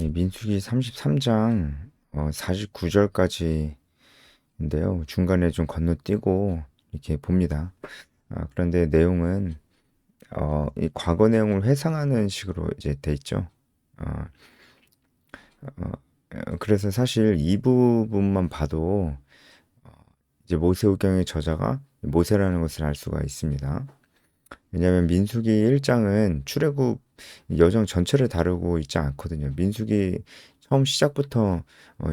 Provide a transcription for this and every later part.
네, 민수기 33장 49절까지인데요. 중간에 좀 건너뛰고 이렇게 봅니다. 그런데 내용은 이 과거 내용을 회상하는 식으로 이제 돼 있죠. 어, 그래서 사실 이 부분만 봐도 이제 모세오경의 저자가 모세라는 것을 알 수가 있습니다. 왜냐하면 민수기 1장은 출애굽 여정 전체를 다루고 있지 않거든요. 민수기 처음 시작부터 어,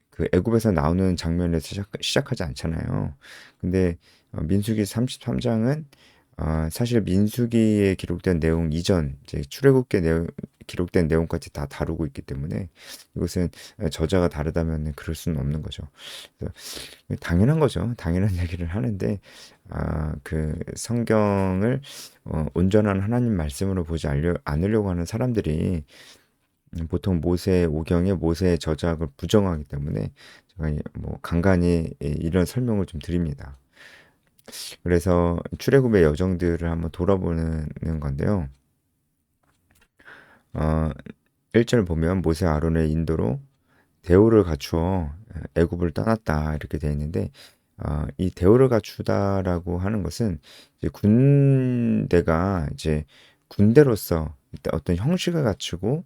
그 애굽에서 나오는 장면에서 시작하지 않잖아요. 근데 민수기 33장은 사실 민수기에 기록된 내용 이전 이제 출애굽기에 기록된 내용까지 다 다루고 있기 때문에 이것은 저자가 다르다면 그럴 수는 없는 거죠. 그래서 당연한 거죠. 당연한 얘기를 하는데 그 성경을 온전한 하나님 말씀으로 보지 않으려고 하는 사람들이 보통 모세 오경에 모세의 저작을 부정하기 때문에 제가 뭐 간간히 이런 설명을 좀 드립니다. 그래서 출애굽의 여정들을 한번 돌아보는 건데요. 어, 1절 보면 모세 아론의 인도로 대우를 갖추어 애굽을 떠났다 이렇게 되어 있는데 이 대우를 갖추다라고 하는 것은 이제 군대가 이제 군대로서 일단 어떤 형식을 갖추고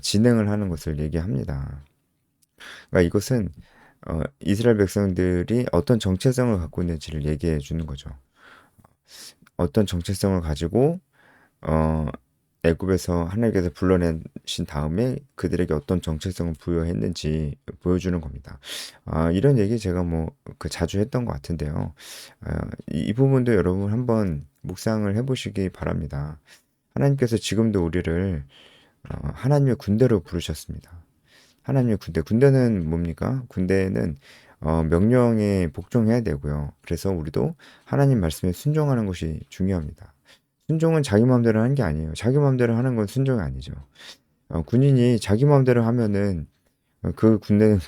진행을 하는 것을 얘기합니다. 그러니까 이것은 이스라엘 백성들이 어떤 정체성을 갖고 있는지를 얘기해 주는 거죠. 어떤 정체성을 가지고 어, 애굽에서 하나님께서 불러내신 다음에 그들에게 어떤 정체성을 부여했는지 보여주는 겁니다. 이런 얘기 제가 뭐 그 자주 했던 것 같은데요. 이 부분도 여러분 한번 묵상을 해보시기 바랍니다. 하나님께서 지금도 우리를 하나님의 군대로 부르셨습니다. 하나님의 군대. 군대는 뭡니까? 군대는 명령에 복종해야 되고요. 그래서 우리도 하나님 말씀에 순종하는 것이 중요합니다. 순종은 자기 마음대로 하는 게 아니에요. 자기 마음대로 하는 건 순종이 아니죠. 군인이 자기 마음대로 하면은 그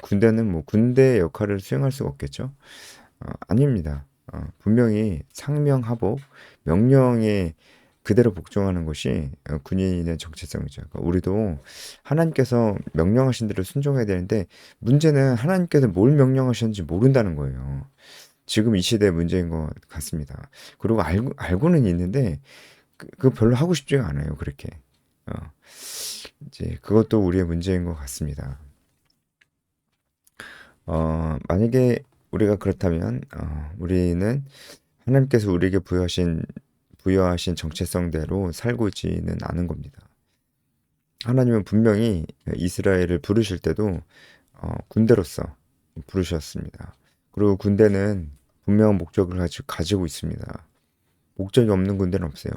군대는 뭐 군대 역할을 수행할 수가 없겠죠. 아닙니다. 분명히 상명하복 명령에 그대로 복종하는 것이 군인의 정체성이죠. 그러니까 우리도 하나님께서 명령하신 대로 순종해야 되는데 문제는 하나님께서 뭘 명령하셨는지 모른다는 거예요. 지금 이 시대의 문제인 것 같습니다. 그리고 알고는 있는데 그거 별로 하고 싶지가 않아요. 그렇게. 어, 이제 그것도 우리의 문제인 것 같습니다. 만약에 우리가 그렇다면 우리는 하나님께서 우리에게 부여하신 정체성대로 살고 있지는 않은 겁니다. 하나님은 분명히 이스라엘을 부르실 때도 군대로서 부르셨습니다. 그리고 군대는 분명한 목적을 가지고 있습니다. 목적이 없는 군대는 없어요.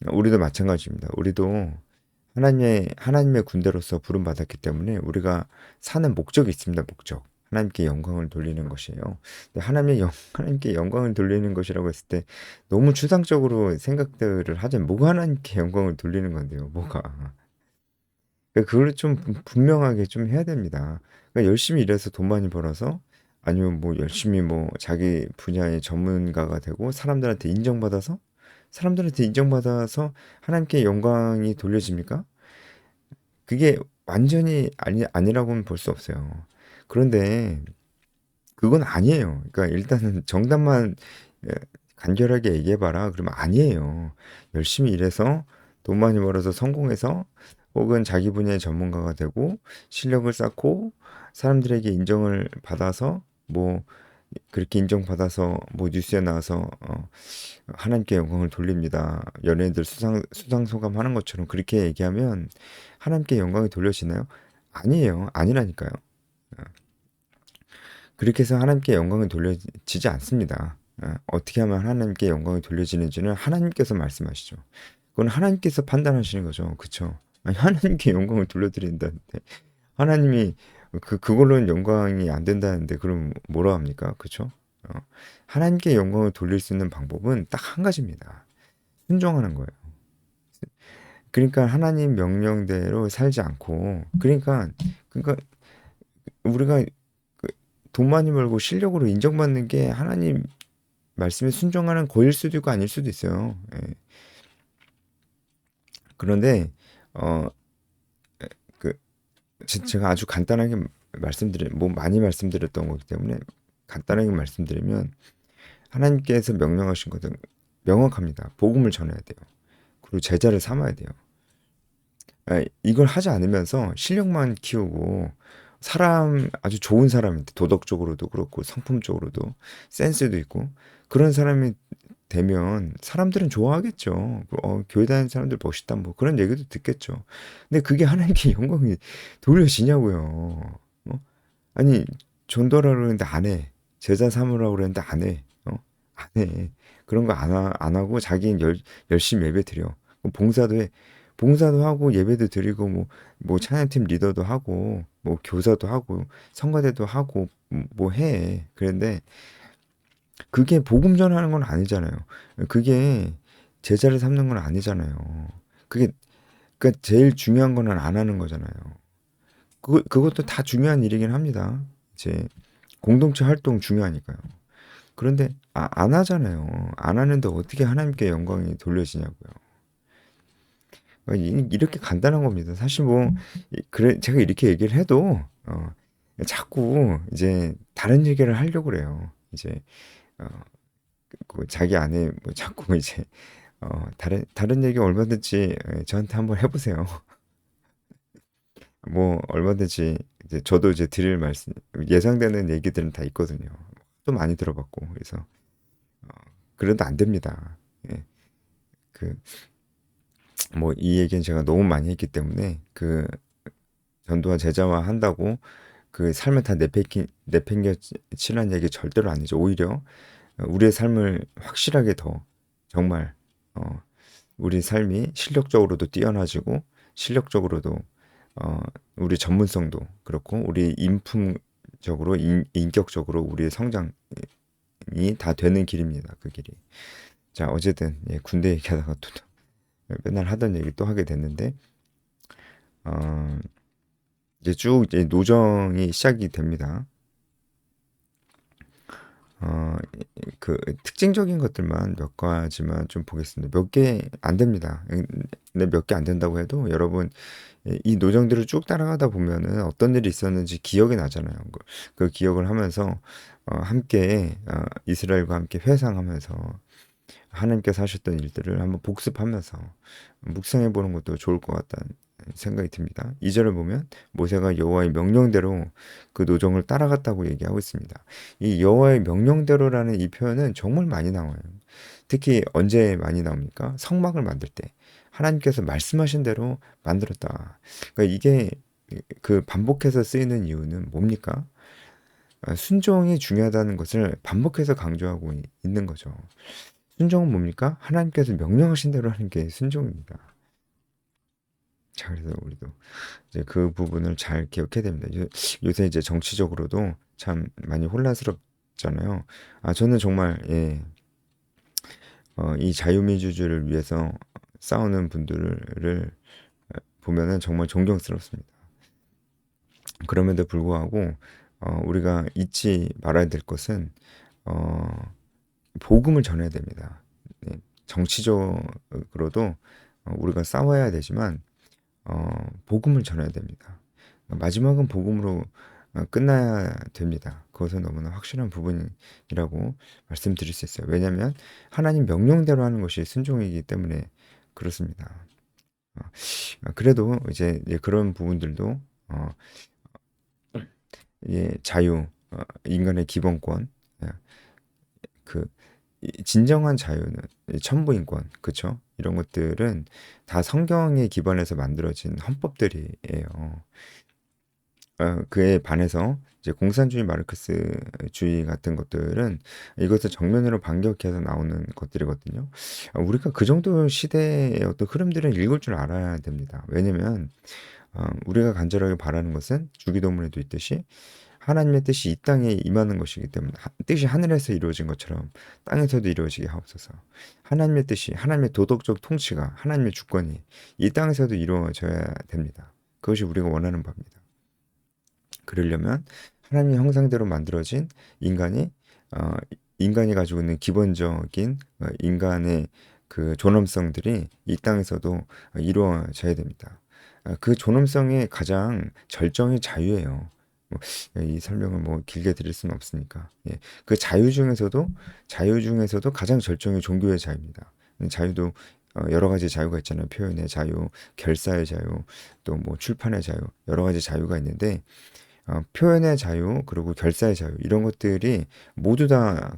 우리도 마찬가지입니다. 우리도 하나님의 군대로서 부름받았기 때문에 우리가 사는 목적이 있습니다. 목적. 하나님께 영광을 돌리는 것이에요. 근데 하나님께 영광을 돌리는 것이라고 했을 때 너무 추상적으로 생각들을 하자면 뭐가 하나님께 영광을 돌리는 건데요. 뭐가. 그러니까 그걸 좀 분명하게 좀 해야 됩니다. 그러니까 열심히 일해서 돈 많이 벌어서 아니면 뭐 열심히 뭐 자기 분야의 전문가가 되고 사람들한테 인정받아서 하나님께 영광이 돌려집니까? 그게 완전히 아니라고는 볼 수 없어요. 그런데 그건 아니에요. 그러니까 일단은 정답만 예, 간결하게 얘기해봐라. 그러면 아니에요. 열심히 일해서 돈 많이 벌어서 성공해서 혹은 자기 분야의 전문가가 되고 실력을 쌓고 사람들에게 인정을 받아서 뭐 그렇게 인정받아서 뭐 뉴스에 나와서 하나님께 영광을 돌립니다. 연예인들 수상소감 하는 것처럼 그렇게 얘기하면 하나님께 영광이 돌려지나요? 아니에요. 아니라니까요. 그렇게 해서 하나님께 영광이 돌려지지 않습니다. 어떻게 하면 하나님께 영광이 돌려지는지는 하나님께서 말씀하시죠. 그건 하나님께서 판단하시는 거죠. 그쵸? 아니, 하나님께 영광을 돌려드린다는데 하나님이 그걸로는 영광이 안 된다는데 그럼 뭐라 합니까? 그쵸? 어, 하나님께 영광을 돌릴 수 있는 방법은 딱 한 가지입니다. 순종하는 거예요. 그러니까 하나님 명령대로 살지 않고 그러니까 우리가 돈 많이 벌고 실력으로 인정받는 게 하나님 말씀에 순종하는 거일 수도 있고 아닐 수도 있어요. 예. 그런데 어, 그 제가 아주 간단하게 뭐 많이 말씀드렸던 거기 때문에 간단하게 말씀드리면 하나님께서 명령하신 것은 명확합니다. 복음을 전해야 돼요. 그리고 제자를 삼아야 돼요. 이걸 하지 않으면서 실력만 키우고 사람 아주 좋은 사람인데 도덕적으로도 그렇고 성품적으로도 센스도 있고 그런 사람이 되면 사람들은 좋아하겠죠. 교회 다니는 사람들 멋있다 뭐 그런 얘기도 듣겠죠. 근데 그게 하나님께 영광이 돌려지냐고요. 어? 아니 전도하라고 그러는데 안 해. 제자 삼으라고 그러는데 안 해. 안 해. 그런 거 안 하고 자기는 열심히 예배 드려. 봉사도 해. 봉사도 하고 예배도 드리고 뭐 찬양팀 리더도 하고 뭐 교사도 하고 성가대도 하고 뭐 해. 그런데 그게 복음 전하는 건 아니잖아요. 그게 제자를 삼는 건 아니잖아요. 그게 그러니까 제일 중요한 거는 안 하는 거잖아요. 그것도 다 중요한 일이긴 합니다. 이제 공동체 활동 중요하니까요. 그런데 안 하잖아요. 안 하는데 어떻게 하나님께 영광이 돌려지냐고요. 이렇게 간단한 겁니다. 사실 뭐 그래 제가 이렇게 얘기를 해도 자꾸 이제 다른 얘기를 하려고 그래요. 이제 어, 그 자기 안에 뭐 자꾸 이제 다른 얘기 얼마든지 저한테 한번 해보세요. 뭐 얼마든지 이제 저도 이제 드릴 말씀 예상되는 얘기들은 다 있거든요. 또 많이 들어봤고 그래서 어, 그래도 안 됩니다. 예, 그 뭐 이 얘기는 제가 너무 많이 했기 때문에 그 전도와 제자화 한다고 그 삶을 다 내팽개치라는 얘기 절대로 아니죠. 오히려 우리의 삶을 확실하게 더 정말 어, 우리 삶이 실력적으로도 뛰어나지고 실력적으로도 어, 우리 전문성도 그렇고 우리 인품적으로 인격적으로 우리의 성장이 다 되는 길입니다. 그 길이. 자, 어쨌든 예, 군대 얘기하다가 또 맨날 하던 얘기 또 하게 됐는데 어, 이제 쭉 이제 노정이 시작이 됩니다. 어, 그 특징적인 것들만 몇 가지만 좀 보겠습니다. 몇 개 안 됩니다. 근데 몇 개 안 된다고 해도 여러분 이 노정들을 쭉 따라가다 보면은 어떤 일이 있었는지 기억이 나잖아요. 그 기억을 하면서 함께 이스라엘과 함께 회상하면서 하나님께서 하셨던 일들을 한번 복습하면서 묵상해 보는 것도 좋을 것 같다는 생각이 듭니다. 2절을 보면 모세가 여호와의 명령대로 그 노정을 따라갔다고 얘기하고 있습니다. 이 여호와의 명령대로라는 이 표현은 정말 많이 나와요. 특히 언제 많이 나옵니까? 성막을 만들 때 하나님께서 말씀하신 대로 만들었다. 그러니까 이게 그 반복해서 쓰이는 이유는 뭡니까? 순종이 중요하다는 것을 반복해서 강조하고 있는 거죠. 순종은 뭡니까? 하나님께서 명령하신 대로 하는 게 순종입니다. 자, 그래서 우리도 이제 그 부분을 잘 기억해야 됩니다. 요새 이제 정치적으로도 참 많이 혼란스럽잖아요. 저는 정말, 예, 이 자유민주주의를 위해서 싸우는 분들을 보면은 정말 존경스럽습니다. 그럼에도 불구하고, 우리가 잊지 말아야 될 것은, 어, 복음을 전해야 됩니다. 네, 정치적으로도 우리가 싸워야 되지만 복음을 전해야 됩니다. 마지막은 복음으로 끝나야 됩니다. 그것은 너무나 확실한 부분이라고 말씀드릴 수 있어요. 왜냐하면 하나님 명령대로 하는 것이 순종이기 때문에 그렇습니다. 그래도 이제 그런 부분들도 자유, 인간의 기본권, 그 진정한 자유는 천부인권, 그쵸? 이런 것들은 다 성경에 기반해서 만들어진 헌법들이에요. 그에 반해서 이제 공산주의 마르크스주의 같은 것들은 이것을 정면으로 반격해서 나오는 것들이거든요. 우리가 그 정도 시대의 어떤 흐름들을 읽을 줄 알아야 됩니다. 왜냐면 우리가 간절하게 바라는 것은 주기도문에도 있듯이 하나님의 뜻이 이 땅에 임하는 것이기 때문에 뜻이 하늘에서 이루어진 것처럼 땅에서도 이루어지게 하옵소서. 하나님의 뜻이 하나님의 도덕적 통치가 하나님의 주권이 이 땅에서도 이루어져야 됩니다. 그것이 우리가 원하는 바입니다. 그러려면 하나님의 형상대로 만들어진 인간이 어, 인간이 가지고 있는 기본적인 인간의 그 존엄성들이 이 땅에서도 이루어져야 됩니다. 그 존엄성의 가장 절정이 자유예요. 뭐, 이 설명을 뭐 길게 드릴 수는 없으니까. 예. 그 자유 중에서도 가장 절정이 종교의 자유입니다. 자유도 여러 가지 자유가 있잖아요. 표현의 자유, 결사의 자유, 또 뭐 출판의 자유, 여러 가지 자유가 있는데 표현의 자유, 그리고 결사의 자유 이런 것들이 모두 다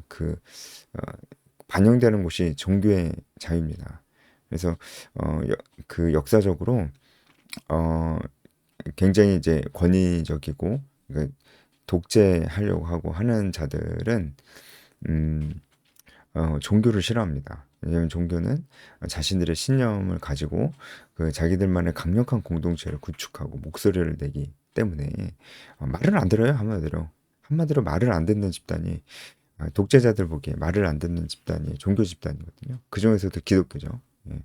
반영되는 곳이 종교의 자유입니다. 그래서 그 역사적으로 어, 굉장히 이제 권위적이고 그러니까 독재하려고 하고 하는 자들은 음, 종교를 싫어합니다. 왜냐하면 종교는 자신들의 신념을 가지고 그 자기들만의 강력한 공동체를 구축하고 목소리를 내기 때문에 말을 안 들어요. 한마디로 말을 안 듣는 집단이 독재자들 보기에 말을 안 듣는 집단이 종교 집단이거든요. 그 중에서도 기독교죠. 예.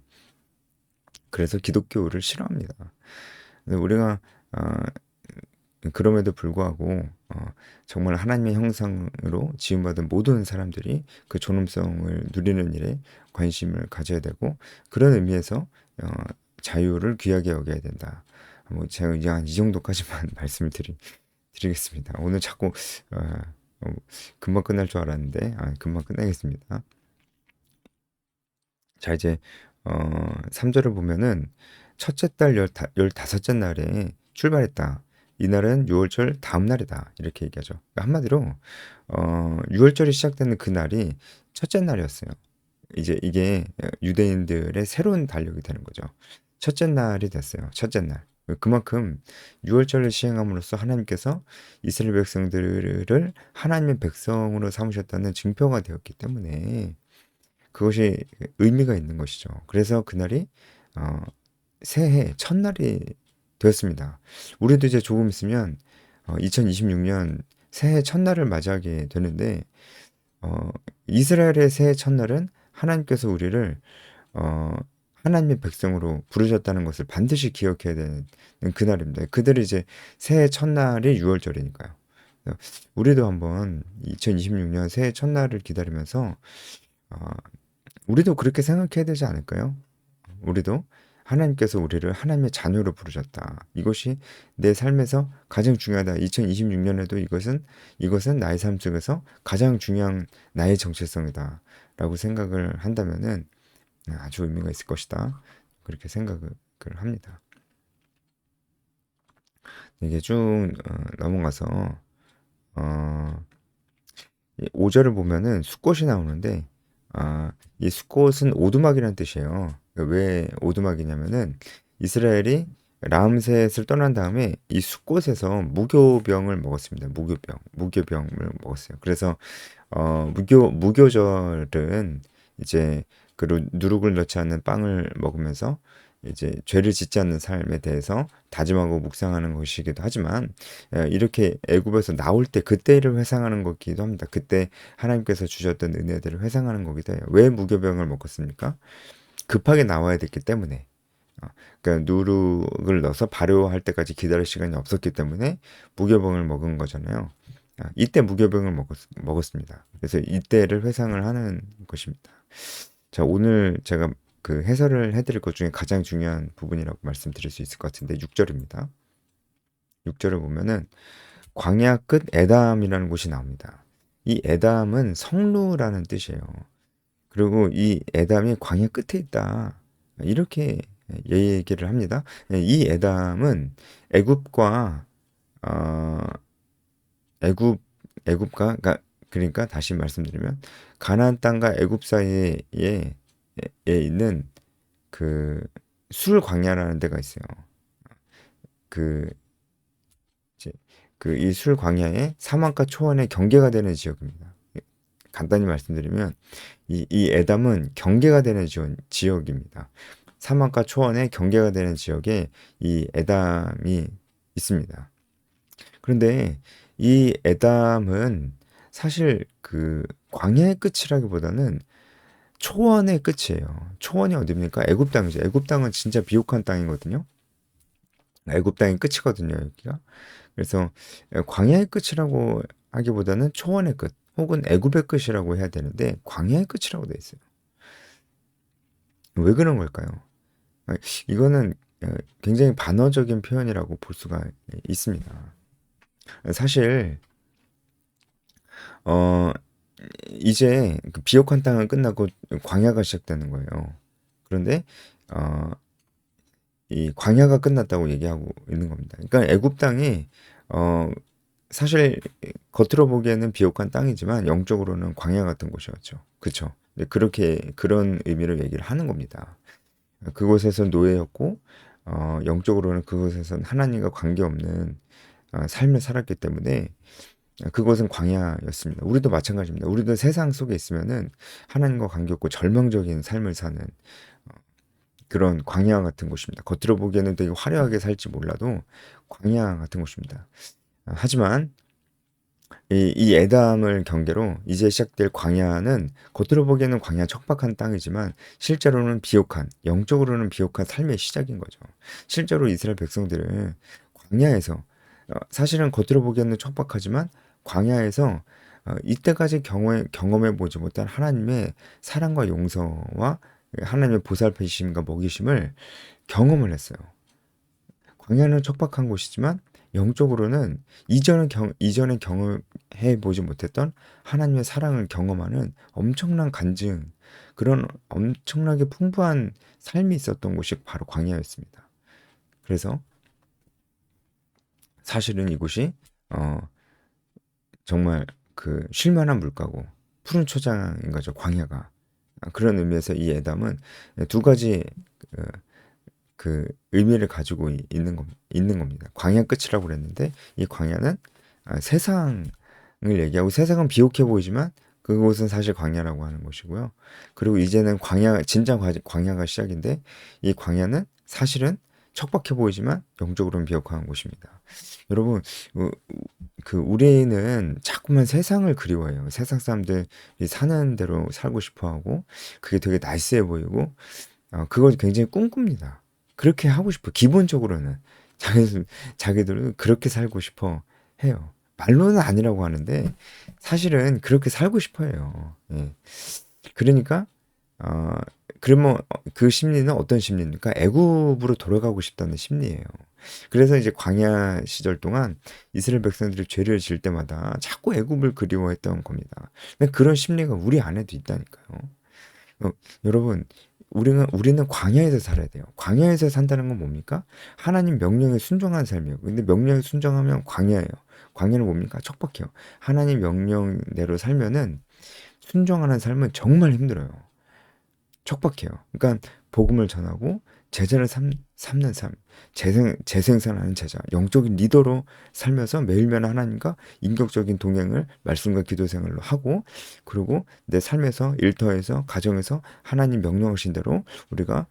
그래서 기독교를 싫어합니다. 근데 우리가 어, 그럼에도 불구하고 정말 하나님의 형상으로 지음받은 모든 사람들이 그 존엄성을 누리는 일에 관심을 가져야 되고 그런 의미에서 어, 자유를 귀하게 여겨야 된다. 뭐 제가 이제 한 이 정도까지만 말씀을 드리겠습니다. 오늘 자꾸 어, 어, 금방 끝날 줄 알았는데 금방 끝내겠습니다. 자 이제 3절을 보면은 첫째 달 15째 날에 출발했다. 이날은 6월절 다음 날이다. 이렇게 얘기하죠. 그러니까 한마디로 6월절이 시작되는 그 날이 첫째 날이었어요. 이제 이게 유대인들의 새로운 달력이 되는 거죠. 첫째 날이 됐어요. 첫째 날. 그만큼 6월절을 시행함으로써 하나님께서 이스라엘 백성들을 하나님의 백성으로 삼으셨다는 증표가 되었기 때문에 그것이 의미가 있는 것이죠. 그래서 그날이 어, 새해 첫날이 되었습니다. 우리도 이제 조금 있으면 2026년 새해 첫날을 맞이하게 되는데 어, 이스라엘의 새해 첫날은 하나님께서 우리를 어, 하나님의 백성으로 부르셨다는 것을 반드시 기억해야 되는 그날입니다. 그들이 이제 새해 첫날이 6월절이니까요. 우리도 한번 2026년 새해 첫날을 기다리면서 어, 우리도 그렇게 생각해야 되지 않을까요? 우리도 하나님께서 우리를 하나님의 자녀로 부르셨다. 이것이 내 삶에서 가장 중요하다. 2026년에도 이것은 나의 삶 속에서 가장 중요한 나의 정체성이다. 라고 생각을 한다면은 아주 의미가 있을 것이다. 그렇게 생각을 합니다. 이게 쭉 넘어가서 어, 5절을 보면은 숫꽃이 나오는데 이 숫꽃은 오두막이라는 뜻이에요. 왜 오두막이냐면은 이스라엘이 라암셋을 떠난 다음에 이 숫꽃에서 무교병을 먹었습니다. 무교병을 먹었어요. 그래서 무교절은 이제 그 누룩을 넣지 않는 빵을 먹으면서 이제 죄를 짓지 않는 삶에 대해서 다짐하고 묵상하는 것이기도 하지만 이렇게 애굽에서 나올 때 그때를 회상하는 것이기도 합니다. 그때 하나님께서 주셨던 은혜들을 회상하는 거기도 해요. 왜 무교병을 먹었습니까? 급하게 나와야 됐기 때문에. 그러니까 누룩을 넣어서 발효할 때까지 기다릴 시간이 없었기 때문에 무교병을 먹은 거잖아요. 이때 무교병을 먹었습니다. 그래서 이때를 회상을 하는 것입니다. 자, 오늘 제가 그 해설을 해드릴 것 중에 가장 중요한 부분이라고 말씀드릴 수 있을 것 같은데 6절입니다. 6절을 보면은 광야 끝 에담이라는 곳이 나옵니다. 이 에담은 성루라는 뜻이에요. 그리고 이 에담이 광야 끝에 있다. 이렇게 얘기를 합니다. 이 에담은 애굽과 어, 애굽과 그러니까 다시 말씀드리면 가나안 땅과 애굽 사이에 있는 그 술 광야라는 데가 있어요. 그 이제 그 이 술 광야의 사막과 초원의 경계가 되는 지역입니다. 간단히 말씀드리면 이 에담은 경계가 되는 지역입니다. 사막과 초원의 경계가 되는 지역에 이 에담이 있습니다. 그런데 이 에담은 사실 그 광야의 끝이라기보다는 초원의 끝이에요. 초원이 어디입니까? 애굽 땅이죠. 애굽 땅은 진짜 비옥한 땅이거든요. 애굽 땅이 끝이거든요, 여기가. 그래서 광야의 끝이라고 하기보다는 초원의 끝 혹은 애굽의 끝이라고 해야 되는데 광야의 끝이라고 돼 있어요. 왜 그런 걸까요? 이거는 어, 굉장히 반어적인 표현이라고 볼 수가 있습니다. 사실 어, 이제 그 비옥한 땅은 끝나고 광야가 시작되는 거예요. 그런데 어, 이 광야가 끝났다고 얘기하고 있는 겁니다. 그러니까 애굽 땅이 어, 사실 겉으로 보기에는 비옥한 땅이지만 영적으로는 광야 같은 곳이었죠. 그렇죠? 그렇게 그런 의미로 얘기를 하는 겁니다. 그곳에서 노예였고 영적으로는 그곳에선 하나님과 관계없는 삶을 살았기 때문에 그것은 광야였습니다. 우리도 마찬가지입니다. 우리도 세상 속에 있으면은 하나님과 관계없고 절망적인 삶을 사는 그런 광야 같은 곳입니다. 겉으로 보기에는 되게 화려하게 살지 몰라도 광야 같은 곳입니다. 하지만 이 에담을 경계로 이제 시작될 광야는 겉으로 보기에는 광야 척박한 땅이지만 실제로는 비옥한, 영적으로는 비옥한 삶의 시작인 거죠. 실제로 이스라엘 백성들은 광야에서 사실은 겉으로 보기에는 척박하지만 광야에서 이때까지 경험해 보지 못한 하나님의 사랑과 용서와 하나님의 보살피심과 먹이심을 경험을 했어요. 광야는 척박한 곳이지만 영적으로는 이전에 경험해 보지 못했던 하나님의 사랑을 경험하는 엄청난 간증, 그런 엄청나게 풍부한 삶이 있었던 곳이 바로 광야였습니다. 그래서 사실은 이곳이 어, 정말 그 쉴만한 물가고 푸른 초장인 거죠, 광야가. 그런 의미에서 이 예담은 두 가지 그, 그 의미를 가지고 있는 겁니다. 광야 끝이라고 그랬는데 이 광야는 세상을 얘기하고 세상은 비옥해 보이지만 그곳은 사실 광야라고 하는 것이고요. 그리고 이제는 진짜 광야가 시작인데 이 광야는 사실은 척박해 보이지만 영적으로는 비옥한 곳입니다. 여러분, 어, 우리는 자꾸만 세상을 그리워해요. 세상 사람들이 사는 대로 살고 싶어 하고 그게 되게 나이스해 보이고 그걸 굉장히 꿈꿉니다. 그렇게 하고 싶어. 기본적으로는 자기들은 그렇게 살고 싶어 해요. 말로는 아니라고 하는데 사실은 그렇게 살고 싶어 해요. 예. 그러니까 어, 그러면 그 심리는 어떤 심리입니까? 애굽으로 돌아가고 싶다는 심리예요. 그래서 이제 광야 시절 동안 이스라엘 백성들이 죄를 지을 때마다 자꾸 애굽을 그리워했던 겁니다. 근데 그런 심리가 우리 안에도 있다니까요. 어, 여러분, 우리는 광야에서 살아야 돼요. 광야에서 산다는 건 뭡니까? 하나님 명령에 순종하는 삶이에요. 근데 명령에 순종하면 광야예요. 광야는 뭡니까? 척박해요. 하나님 명령대로 살면은 순종하는 삶은 정말 힘들어요. 척박해요. 그러니까 복음을 전하고 제자를 삼는 삶, 재생산하는 제자, 영적인 리더로 살면서 매일매일 하나님과 인격적인 동행을 말씀과 기도 생활로 하고, 그리고 내 삶에서 일터에서 가정에서 하나님 명령하신 대로 우리가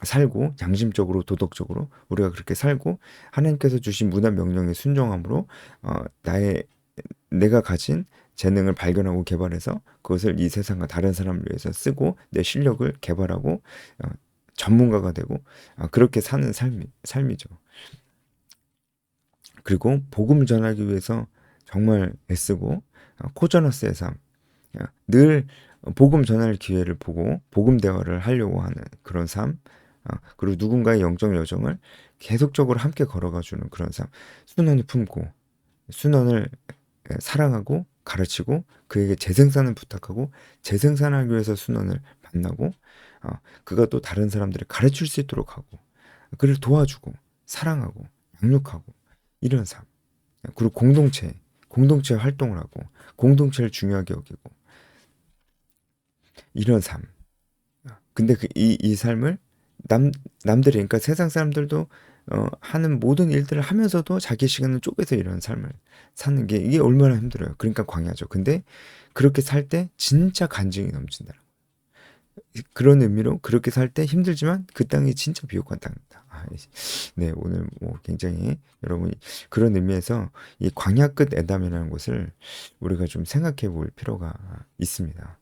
살고 양심적으로 도덕적으로 우리가 그렇게 살고 하나님께서 주신 문화 명령에 순종함으로 나의 내가 가진 재능을 발견하고 개발해서 그것을 이 세상과 다른 사람을 위해서 쓰고 내 실력을 개발하고 어, 전문가가 되고 그렇게 사는 삶이죠. 그리고 복음을 전하기 위해서 정말 애쓰고 코저너스의 삶, 늘 복음 전할 기회를 보고 복음 대화를 하려고 하는 그런 삶, 그리고 누군가의 영적 여정을 계속적으로 함께 걸어가 주는 그런 삶, 순원을 품고 순원을 사랑하고 가르치고 그에게 재생산을 부탁하고 재생산하기 위해서 순원을 만나고 그가 또 다른 사람들을 가르칠 수 있도록 하고 그를 도와주고 사랑하고 양육하고 이런 삶. 그리고 공동체 활동을 하고 공동체를 중요하게 여기고 이런 삶. 근데 이 삶을 남들이 그러니까 세상 사람들도 하는 모든 일들을 하면서도 자기 시간을 쪼개서 이런 삶을 사는 게 이게 얼마나 힘들어요. 그러니까 광야죠. 근데 그렇게 살 때 진짜 간증이 넘친다. 그런 의미로 그렇게 살 때 힘들지만 그 땅이 진짜 비옥한 땅입니다. 네, 오늘 뭐 굉장히 여러분이 그런 의미에서 이 광야 끝 에담이라는 것을 우리가 좀 생각해 볼 필요가 있습니다.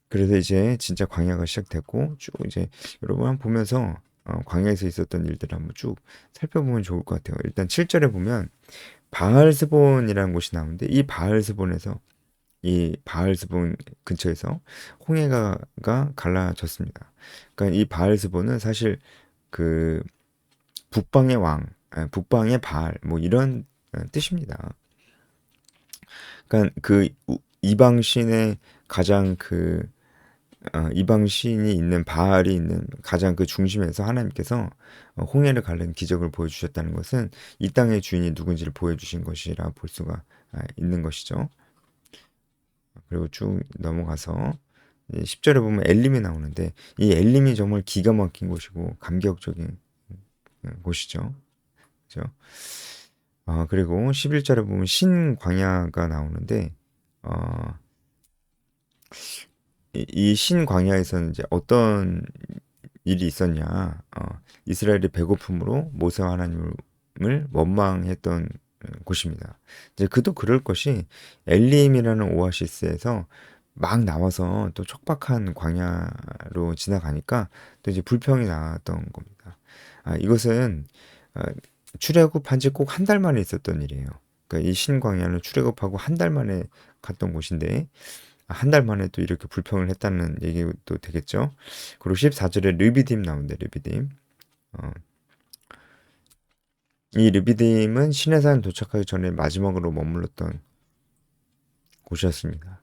그래서 이제 진짜 광야가 시작됐고 쭉 이제 여러분 한번 보면서 광야에서 있었던 일들을 한번 쭉 살펴보면 좋을 것 같아요. 일단 7절에 보면 바알스본이라는 곳이 나오는데 이 바알스본 근처에서 홍해가 갈라졌습니다. 그러니까 이 바알스본은 사실 그 북방의 왕, 북방의 바알 뭐 이런 뜻입니다. 그러니까 그 이방 신의 가장 이방 신이 있는 바알이 있는 가장 그 중심에서 하나님께서 홍해를 가른 기적을 보여주셨다는 것은 이 땅의 주인이 누군지를 보여주신 것이라 볼 수가 있는 것이죠. 그리고 쭉 넘어가서 10절에 보면 엘림이 나오는데 이 엘림이 정말 기가 막힌 곳이고 감격적인 곳이죠. 그죠? 그리고 11절에 보면 신광야가 나오는데 어, 이 신광야에서는 이제 어떤 일이 있었냐? 이스라엘이 배고픔으로 모세와 하나님을 원망했던 곳입니다. 이제 그도 그럴 것이 엘림이라는 오아시스에서 막 나와서 또 촉박한 광야로 지나가니까 또 이제 불평이 나왔던 겁니다. 이것은 어, 출애굽한 지 꼭 한 달 만에 있었던 일이에요. 그러니까 이 신광야는 출애굽하고 한 달 만에 갔던 곳인데 한 달 만에 또 이렇게 불평을 했다는 얘기도 되겠죠. 그리고 14절에 르비딤 나오는데 르비딤. 어, 이 르비딤은 시내산 도착하기 전에 마지막으로 머물렀던 곳이었습니다.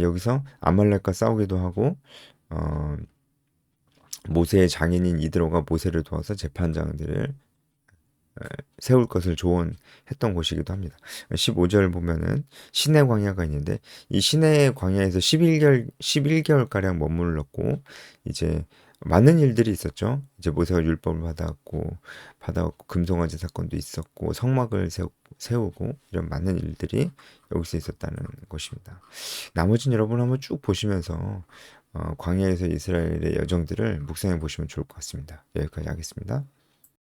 여기서 아말렉과 싸우기도 하고 어, 모세의 장인인 이드로가 모세를 도와서 재판장들을 세울 것을 조언했던 곳이기도 합니다. 15절 보면은 시내 광야가 있는데 이 시내 광야에서 11개월가량 머물렀고 이제 많은 일들이 있었죠. 이제 모세가 율법을 받아갖고 금송아지 사건도 있었고 성막을 세우고 이런 많은 일들이 여기서 있었다는 것입니다. 나머지는 여러분 한번 쭉 보시면서 광야에서 이스라엘의 여정들을 묵상해 보시면 좋을 것 같습니다. 여기까지 하겠습니다.